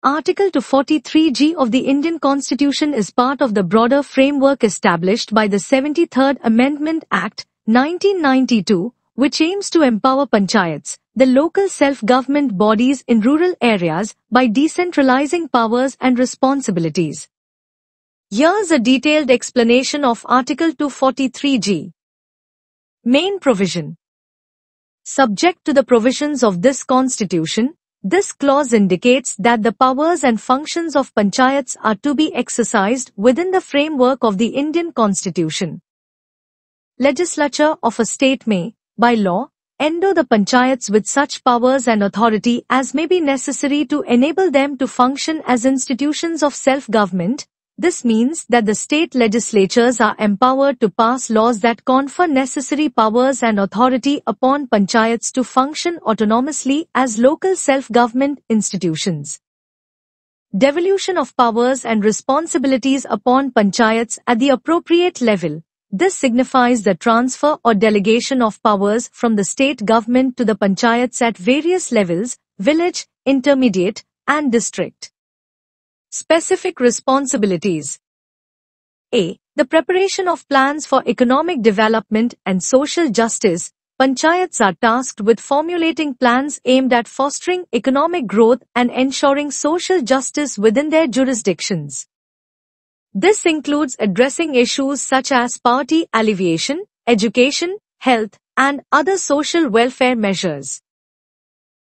Article 243G of the Indian Constitution is part of the broader framework established by the 73rd Amendment Act, 1992, which aims to empower panchayats, the local self-government bodies in rural areas, by decentralizing powers and responsibilities. Here's a detailed explanation of Article 243G. Main provision. Subject to the provisions of this Constitution, this clause indicates that the powers and functions of panchayats are to be exercised within the framework of the Indian Constitution. Legislature of a state may, by law, endow the panchayats with such powers and authority as may be necessary to enable them to function as institutions of self-government. This means that the state legislatures are empowered to pass laws that confer necessary powers and authority upon panchayats to function autonomously as local self-government institutions. Devolution of powers and responsibilities upon panchayats at the appropriate level. This signifies the transfer or delegation of powers from the state government to the panchayats at various levels, village, intermediate, and district. Specific responsibilities. A. The preparation of plans for economic development and social justice. Panchayats are tasked with formulating plans aimed at fostering economic growth and ensuring social justice within their jurisdictions. This includes addressing issues such as poverty alleviation, education, health, and other social welfare measures.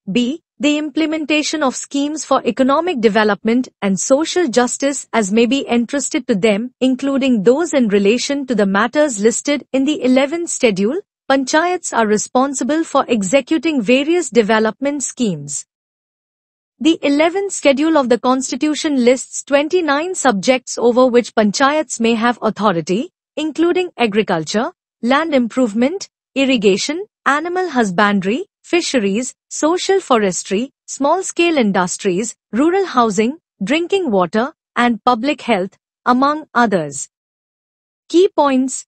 B. The implementation of schemes for economic development and social justice as may be entrusted to them, including those in relation to the matters listed in the 11th schedule. Panchayats are responsible for executing various development schemes. The 11th schedule of the Constitution lists 29 subjects over which panchayats may have authority, including agriculture, land improvement, irrigation, animal husbandry, fisheries, social forestry, small-scale industries, rural housing, drinking water, and public health, among others. Key points.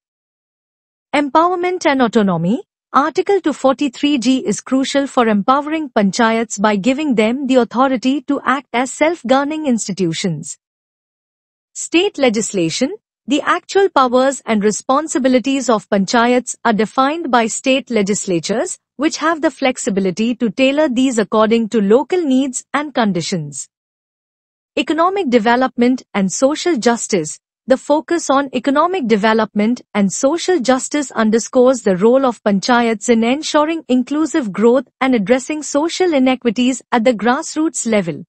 Empowerment and autonomy. Article 243G is crucial for empowering panchayats by giving them the authority to act as self-governing institutions. State legislation. The actual powers and responsibilities of panchayats are defined by state legislatures, which have the flexibility to tailor these according to local needs and conditions. Economic development and social justice. The focus on economic development and social justice underscores the role of panchayats in ensuring inclusive growth and addressing social inequities at the grassroots level.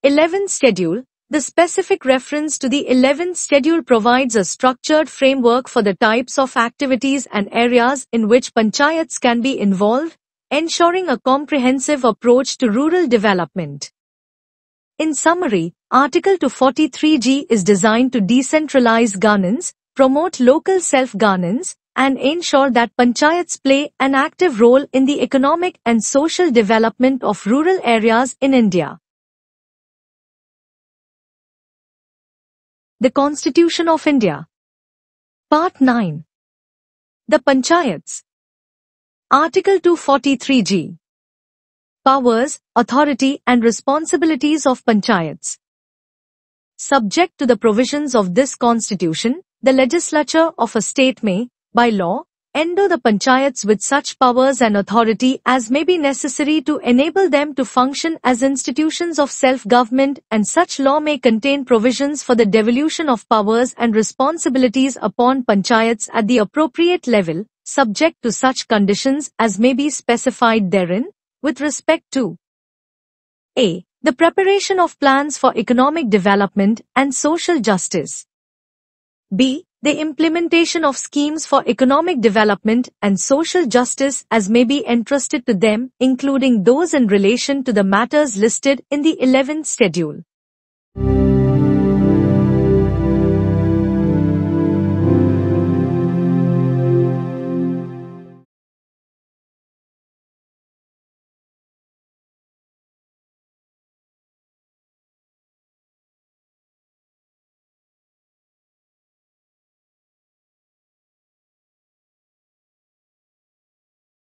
11th Schedule. The specific reference to the 11th schedule provides a structured framework for the types of activities and areas in which panchayats can be involved, ensuring a comprehensive approach to rural development. In summary, Article 243G is designed to decentralize governance, promote local self-governance, and ensure that panchayats play an active role in the economic and social development of rural areas in India. The Constitution of India. Part 9. The Panchayats. Article 243G. Powers, authority and responsibilities of panchayats. Subject to the provisions of this Constitution, the legislature of a state may, by law, endow the panchayats with such powers and authority as may be necessary to enable them to function as institutions of self-government, and such law may contain provisions for the devolution of powers and responsibilities upon panchayats at the appropriate level, subject to such conditions as may be specified therein, with respect to A. The preparation of plans for economic development and social justice. B. The implementation of schemes for economic development and social justice as may be entrusted to them, including those in relation to the matters listed in the 11th schedule.